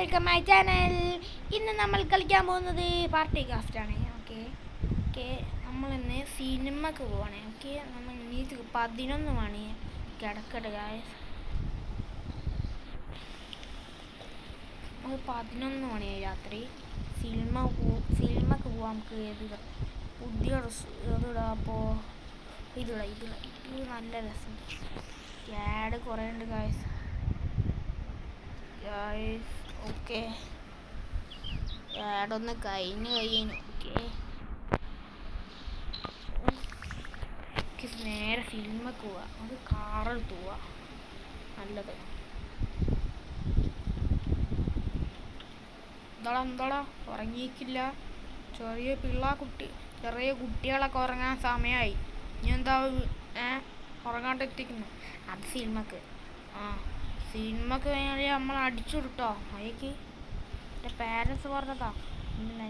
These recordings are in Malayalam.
Welcome my channel. ഇന്ന് നമ്മൾ കളിക്കാൻ പോകുന്നത് പാർട്ടി കാസ്റ്റ് ആണ്. ഓക്കെ നമ്മളിന്ന് സിനിമക്ക് പോവാണ്. ഓക്കെ നമ്മൾ ഇനി 11 മണി കിടക്കട്ടെ ഗായ്സ്. നമുക്ക് 11 മണിയായി രാത്രി. സിനിമക്ക് പോവാം. നമുക്ക് പുതിയ ഡ്രസ്സ് ഇതിടാം. അപ്പോൾ ഇത് നല്ല രസം. ആഡ് കുറേ ഉണ്ട് ഗായ്സ്. ഓക്കെ ആഡൊന്ന് കഴിയുന്നു. ഓക്കെ നേരെ സിനിമക്ക് പോവാ. അത് കാറെടുത്ത് പോവാ നല്ലത്. എന്താടാ ഉറങ്ങിയിട്ടില്ല? ചെറിയ കുട്ടികളൊക്കെ ഉറങ്ങാൻ സമയമായി. ഇനി എന്താ ഉറങ്ങാണ്ടെത്തിക്കുന്നു? അത് സിനിമക്ക് സിനിമക്ക് കഴിഞ്ഞാൽ നമ്മൾ അടിച്ചു കിട്ടോ മഴയ്ക്ക്. എൻ്റെ പാരൻസ് പറഞ്ഞതാ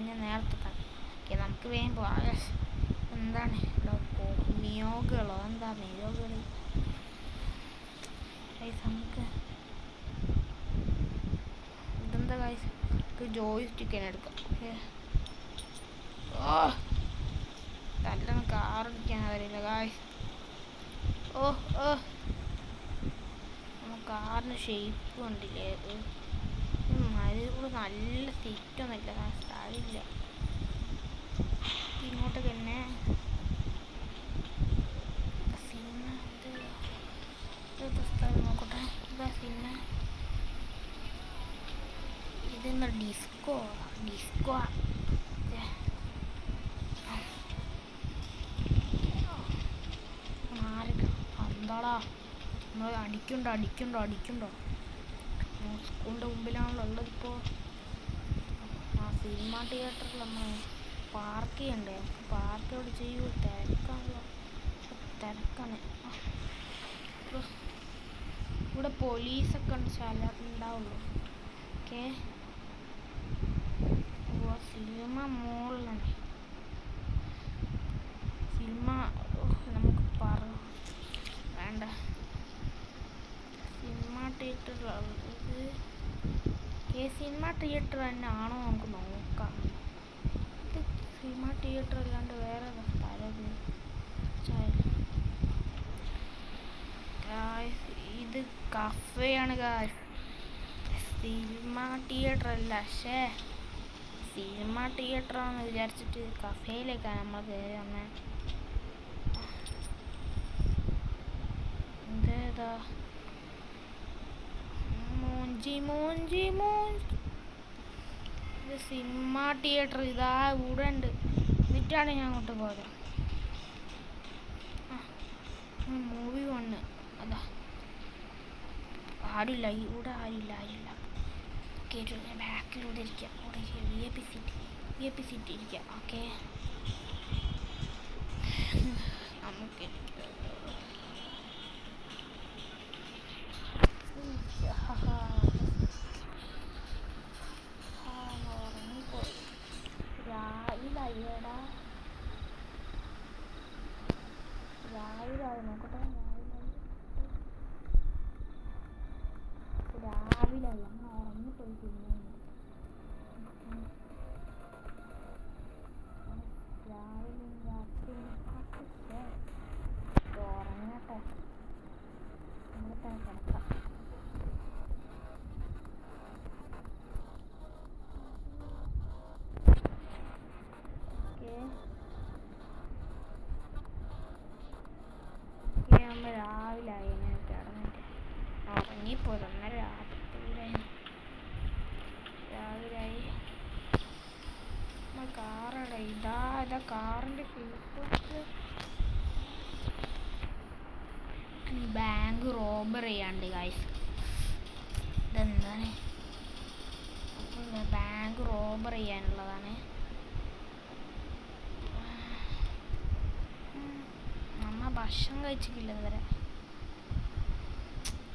ഞാൻ നേരത്തെ. ഓക്കെ നമുക്ക് വേഗം പോവാം. എന്താണ് മിയോഗകളോ? എന്താ മിയോഗകൾ? നമുക്ക് ഇതെന്താ ഗൈസ്? ജോയ് സ്റ്റിക്ക് തന്നെ എടുക്കാം. ഓക്കെ നല്ലോണം കാർ ഓടിക്കാൻ അറിയില്ല ഗൈസ്. കാറിന് ഷേപ്പ് കണ്ടില്ലേ? മഴകൂടെ നല്ല സീറ്റൊന്നുമില്ല, സ്ഥലമില്ല. ഇങ്ങോട്ട് തന്നെ സിനിമ സ്ഥലം നോക്കട്ടെ. ഇതാ സിനിമ. ഇതെന്താ ഡിസ്കോ? എന്താടാ നമ്മൾ അടിക്കണ്ടോ? സ്കൂളിൻ്റെ മുമ്പിലാണല്ലോ ഉള്ളത്. ഇപ്പോൾ സിനിമ തിയേറ്ററിൽ നമ്മൾ പാർക്ക് ചെയ്യണ്ടേ? പാർക്ക് എവിടെ ചെയ്യൂ? തിരക്കാണ്. ഇവിടെ പോലീസൊക്കെ ഉണ്ടാവുള്ളൂ. Okay cinema മോളിലാണ്. സിനിമ നമുക്ക് വേണ്ട. സിനിമ തിയേറ്റർ തന്നെ ആണോ നമുക്ക് നോക്കാം. ഇത് സിനിമ തിയേറ്റർ അല്ലാണ്ട് വേറെ സ്ഥലം. ഇത് കഫേയാണ് ഗായ്സ്. സിനിമ തിയേറ്റർ അല്ല. സിനിമ തിയേറ്ററാണെന്ന് വിചാരിച്ചിട്ട് കഫേയിലേക്കാണ് നമ്മൾ കയറി വന്നേ. ഇതേതാ മോഞ്ചി ഇത് സിനിമ തിയേറ്റർ ഇതാ ഇവിടെ ഉണ്ട്. എന്നിട്ടാണ് ഞാൻ അങ്ങോട്ട് പോയത്. മൂവി വന്ന് അതാ ആരില്ല ഇവിടെ. ആരില്ല. ഓക്കെ ഞാൻ ബാക്കിലൂടെ ഇരിക്കാം. VIP സീറ്റ് ഇരിക്കാം. ഓക്കെ നമുക്ക് രാവിലായി നോക്കട്ടെ. രാവിലായി അങ്ങനെ ഉറങ്ങിപ്പോയി. രാവിലെ രാത്രി ഉറങ്ങട്ടെ. അങ്ങനെ തന്നെ കിടക്കാം. നമ്മൾ രാവിലായി ഇങ്ങനെ കിടന്നിട്ട് ഉറങ്ങിപ്പോയി. രാവിലായി. കാറടെ ഇതാ കാറിൻ്റെ ബാങ്ക് റോബറി ചെയ്യാണ്ട് ഗൈസ്. ഇതെന്താണ്? ബാങ്ക് റോബറി ചെയ്യാനുള്ളതാണ്. നമ്മ ഭക്ഷണം കഴിച്ചിട്ടില്ല ഇതുവരെ.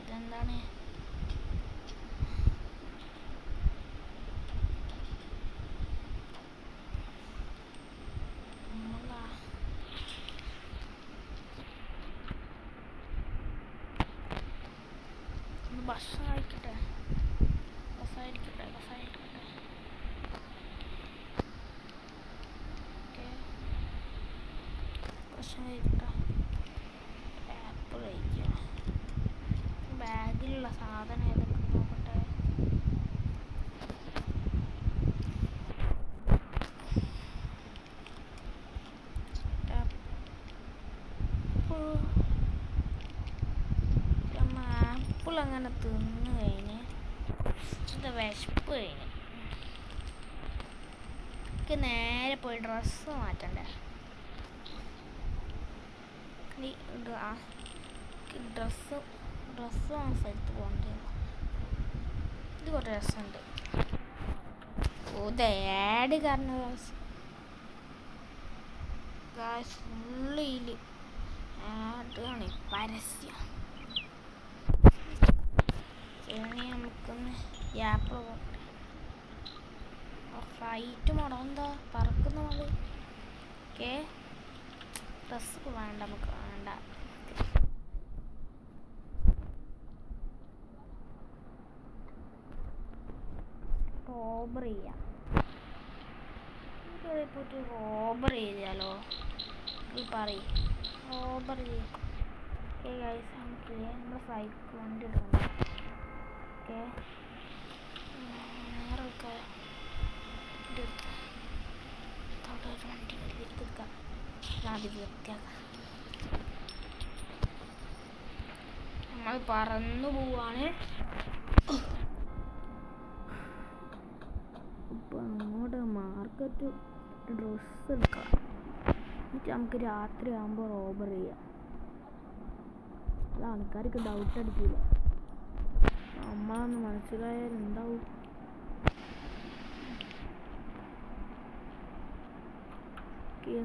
ഇതെന്താണ്? ഭക്ഷണം കഴിക്കട്ടെ. ഭക്ഷണം കഴിക്കാം. ആപ്പിൾ കഴിക്കാം. ബാഗിലുള്ള സാധനം ഏതൊക്കെ നോക്കട്ടെ. ആപ്പിൾ അങ്ങനെ തിന്നു കഴിഞ്ഞ് ഇത് വിശപ്പ് കഴിഞ്ഞ് എനിക്ക് നേരെ പോയി ഡ്രസ്സ് മാറ്റണ്ടേ. ഡ്രസ്സ് വാങ്ങുന്ന സ്ഥലത്ത് പോകണ്ടേ. ഇത് കുറേ രസമുണ്ട്. ഇത് ആഡ് കാരണം ഫുള്ളില് ആഡാണ്, പരസ്യം. ഇനി നമുക്കൊന്ന് യാത്ര പോകട്ടെ. ഫ്ലൈറ്റ് മോഡോ എന്താ പറക്കുന്ന മോഡ്. ഓക്കെ ഡ്രസ്സ് വേണ്ട, നമുക്ക് വേണ്ട. റോബർ ചെയ്യാം. പോയിട്ട് റോബർ ചെയ്താലോ? പറയും റോബർ ചെയ്യാം. ഓക്കെ ഗൈസ്, നമുക്ക് നമ്മുടെ സൈക്കിൾ വണ്ടി ഇടണം. ഓക്കെ നേരെ വണ്ടി എടുക്കാം. ആദ്യം വൃത്തിയാക്കാം. നമ്മൾ പറന്നു പോവാണ്. ഇപ്പം അങ്ങോട്ട് മാർക്കറ്റ് ഡ്രസ്സ് എടുക്കാം. എന്നിട്ട് നമുക്ക് രാത്രി ആകുമ്പോൾ റോബർ ചെയ്യാം. അത് ആൾക്കാർക്ക് ഡൗട്ട് അടിക്കില്ല. നമ്മളൊന്ന് മനസ്സിലായാൽ എന്താവും.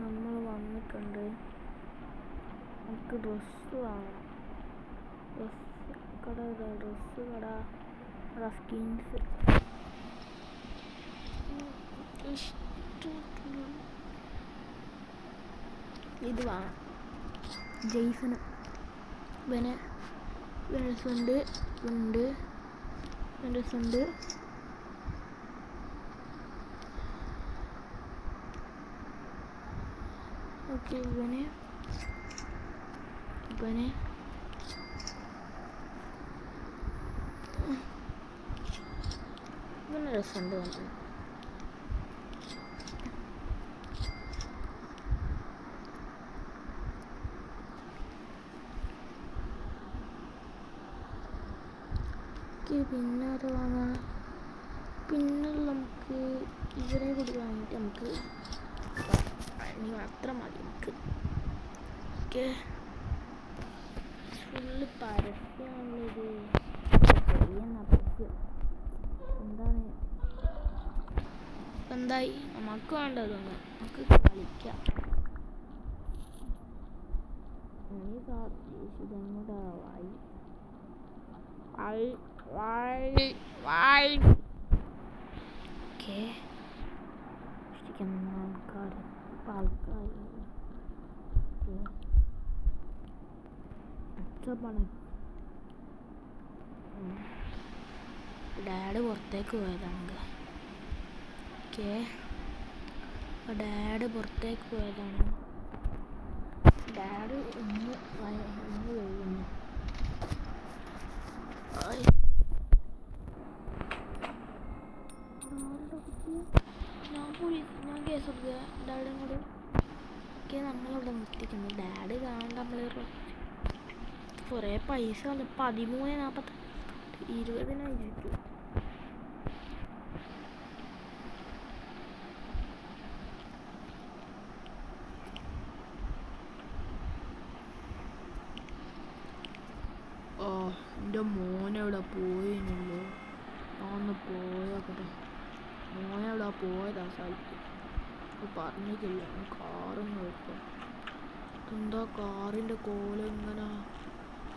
നമ്മൾ വന്നിട്ടുണ്ട്. നമുക്ക് ഡ്രസ്സ് വാങ്ങണം. ഡ്രസ്സ് കട സ്കിൻസ് ഇത് വാങ്ങാം. ജെയ്സന് രസമുണ്ട്. ഓക്കെ ഇവന് രസമുണ്ട് പറഞ്ഞു. പിന്നെ അത് വാങ്ങാം. പിന്നെ നമുക്ക് ഇവരെ കൂടി വാങ്ങിയിട്ട് നമുക്ക് മാത്രം മതി. നമുക്ക് ഓക്കെ ഫുള്ള് പരസ്യമാണുള്ളത്. എന്തായി നമുക്ക് വേണ്ടതൊന്ന് നമുക്ക് കളിക്കാം. ഡാഡ് പുറത്തേക്ക് പോയതാണ്. ഡാഡ് ഇന്ന് കഴിയുന്നു. ഞാൻ കേസ് കൊടുക്കുക ഡാഡിയും കൂടെ. നമ്മളവിടെ നിർത്തിക്കുന്നു. ഡാഡ് കാണാണ്ട് നമ്മൾ കുറേ പൈസ 13.40 20 എൻ്റെ മോനെവിടെ പോയില്ലല്ലോ. ഒന്ന് പോയോക്കട്ടെ. മോനെവിടെ പോയതാ സ്ഥലത്ത് പറഞ്ഞിട്ടില്ല. കാറൊന്നും വെക്കാം. എന്താ കാറിൻ്റെ കോലെങ്ങനെ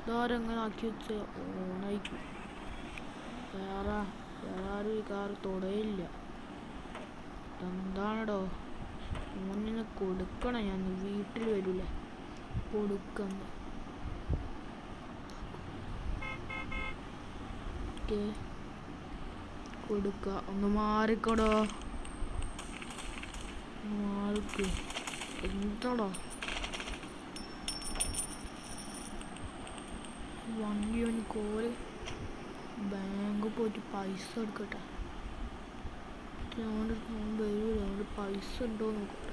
ഇതാരെങ്ങനെ ആക്കി വെച്ച ഓണായിക്കും. വേറെ ആരും ഈ കാർ തൊടയില്ല. എന്താണടോ മോനിന്ന് കൊടുക്കണം. ഞാൻ വീട്ടിൽ വരില്ല കൊടുക്കന്ന്. കൊടുക്ക. ഒന്ന് മാറിക്കടോ. മാറിക്ക്. എന്താടോ വണ്ടി ഓൻ കോല് ബാങ്ക് പോയിട്ട് പൈസ എടുക്കട്ടെ. ഞങ്ങളുടെ വരൂല, ഞങ്ങളുടെ പൈസ ഉണ്ടോ നോക്കട്ടെ.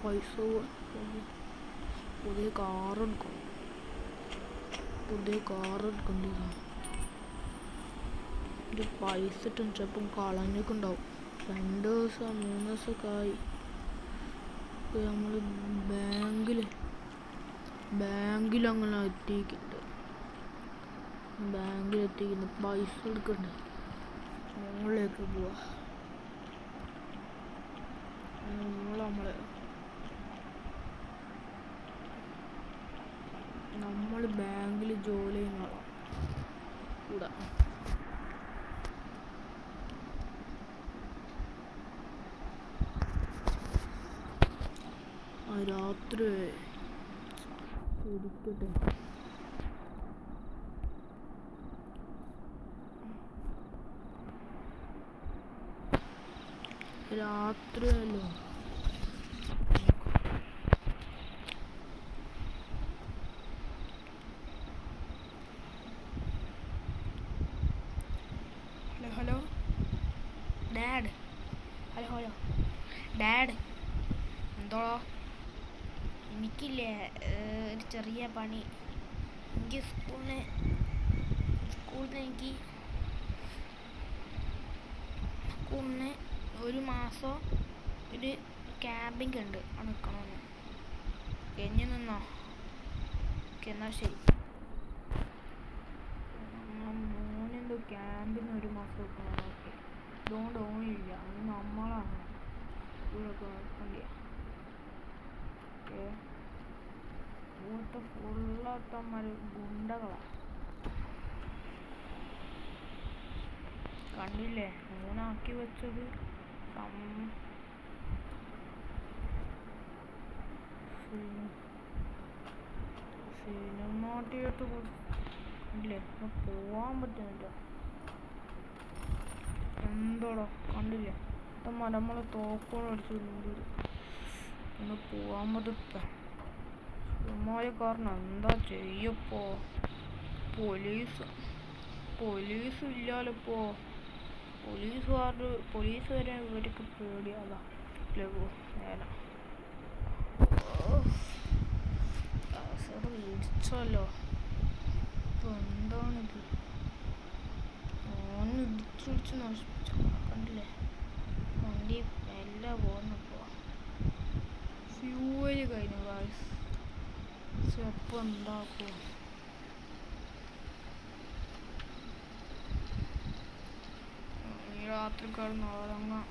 പൈസ പുതിയ കാറെടുക്കണം. എൻ്റെ പൈസ ഇട്ടും ചിലപ്പം കളഞ്ഞൊക്കെ ഉണ്ടാവും. 2 ദിവസം 3 ദിവസമൊക്കെ ആയി. നമ്മൾ ബാങ്കിൽ അങ്ങനെ എത്തിയിട്ടുണ്ട്. പൈസ എടുക്കണ്ടേ, മുകളിലേക്ക് പോവാ. നമ്മൾ ബാങ്കിൽ ജോലി ചെയ്യുന്ന ആളാണ് കൂടെ. രാത്രി ഇരിക്കട്ടെ. രാത്രിയല്ലോ. Hello dad. Hello dad. എന്തോ എനിക്കില്ലേ ഒരു ചെറിയ പണി. എനിക്ക് സ്കൂളിൽ ഒരു മാസം ഒരു ക്യാമ്പിംഗ് ഉണ്ട്, അവിടെ നിൽക്കണമെന്ന്. കഴിഞ്ഞ് നിന്നോ? എന്നാൽ ശരി. മോനെന്തോ ക്യാമ്പിന് ഒരു മാസം നിൽക്കണം. ഓക്കെ, ഇതുകൊണ്ട് ഓണില്ല, അത് നമ്മളാണ് ഇവിടെയൊക്കെ നോക്കണ്ടിയ. ഓക്കെ, ഇവിടുത്തെ ഫുള്ളാട്ടന്മാർ ഗുണ്ടകളാണ്. കണ്ടില്ലേ മൂന്നാക്കി വെച്ചത്. സിനിമ തിയേറ്റർ കണ്ടില്ലേ, പോവാൻ പറ്റുന്നില്ല. എന്തോടോ കണ്ടില്ലേ, നമ്മളെ തോക്കോളം അടിച്ചു ഒന്ന് പോവാൻ പറ്റത്ത സിനിമായ കാരണം. എന്താ ചെയ്യപ്പോ? പോലീസ് ഇല്ലാലിപ്പോ. പോലീസ് വരെ ഇവർക്ക് പേടിയാതാ. നേരം ഇടിച്ചല്ലോ. ഇപ്പൊ എന്താണിത്? ഓന് ഇടിച്ചിടിച്ച് നശിപ്പിച്ചു. കണ്ടില്ലേ വണ്ടി എല്ലാം പോകുന്നപ്പോ. ഫ്യൂവല് കഴിഞ്ഞു ഗായ്സ്. എപ്പോ എന്താക്കുമോ? രാത്രി കിടന്ന് ഉറങ്ങാം.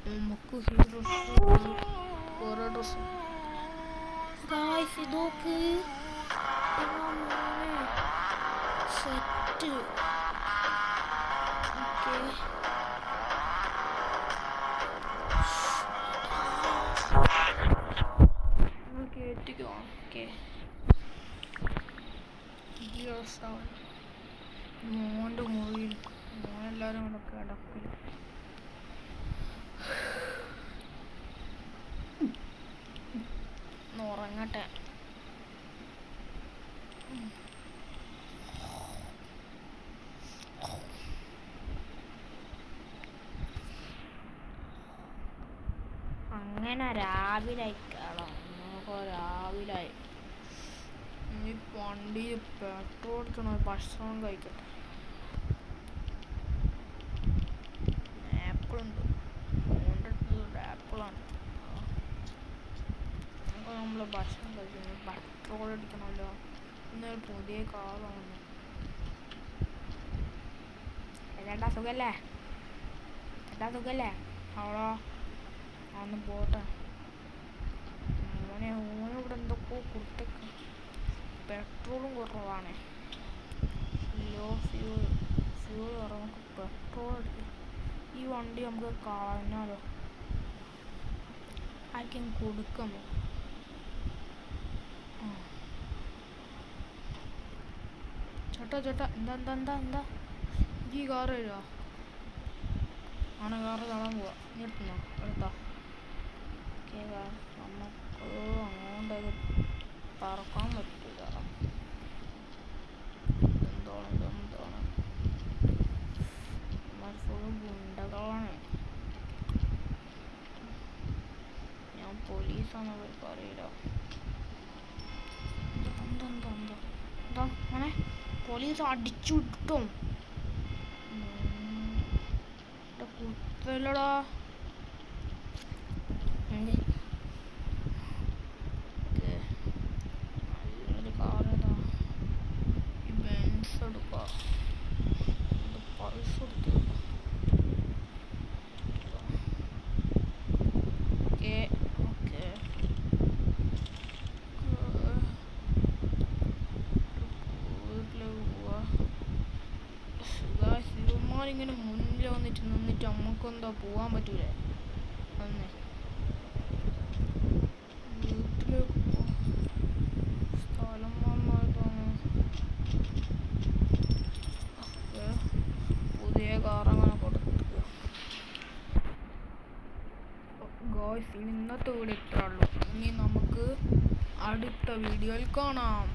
നമുക്ക് ഓരോ ഡ്രസ്സും ഇതൊക്കെ സെറ്റ്. കേട്ടിക്കോ. ഓക്കെ, മോൻ്റെ മുറിയിൽ മോനെല്ലാവരും കൂടെ കിടക്കില്ല. ഉറങ്ങട്ടെ. അങ്ങനെ രാവിലെ ഈ വണ്ടിയിൽ പെട്രോൾ അടിക്കണം, ഭക്ഷണം കഴിക്കട്ടെ. ആപ്പിളുണ്ട്, മോൻ്റെ അടുത്ത് ആപ്പിളാണ്. നമ്മൾ ഭക്ഷണം കഴിക്കുന്നു, പെട്രോൾ അടിക്കണമല്ലോ. ഇന്നൊരു പുതിയ കാറാണ്. ചേട്ടാ സുഖല്ലേ? അവളോ ഒന്ന് പോട്ടെ. ഓനിവിടെ എന്തൊക്കെയോ കൊടുത്തേക്ക്. പെട്രോളും കുറവാണ്. ഫ്യൂൾ കുറവ്. നമുക്ക് പെട്രോൾ അടിക്കും. ഈ വണ്ടി നമുക്ക് കളഞ്ഞാലോ? ആർക്കും കൊടുക്കാമോ? ചേട്ടാ എന്താ ഈ കാറ് തരുമോ? ആണ് കാറ് തളാൻ പോവാ. എടുത്തോ. നമുക്ക് അങ്ങോട്ടത് പറക്കാൻ പറ്റില്ല. എന്താണ് ഫുൾ ഗുണ്ടകളാണ്. ഞാൻ പോലീസാണെന്ന് അവർക്ക് അറിയില്ല. എന്താ അങ്ങനെ പോലീസ് അടിച്ചു വിട്ടും കുത്തലടാ. നല്ലൊരു കാറേതാ ഈ ബെൻസ് എടുക്കുക. പൈസ കൊടുത്ത് ഇങ്ങനെ മുന്നിൽ നിന്നിട്ട് നമുക്കെന്താ പോവാൻ പറ്റൂലേ? അന്ന് വീട്ടിലേക്ക് സ്ഥലം നന്നായിട്ടാണ്. പുതിയ കാറങ്ങനെ കൊടുക്കുക. ഗോയ്സ്, ഇന്നത്തെ വീഡിയോ ഇത്രേ ഉള്ളൂ. ഇനി നമുക്ക് അടുത്ത വീഡിയോയിൽ കാണാം.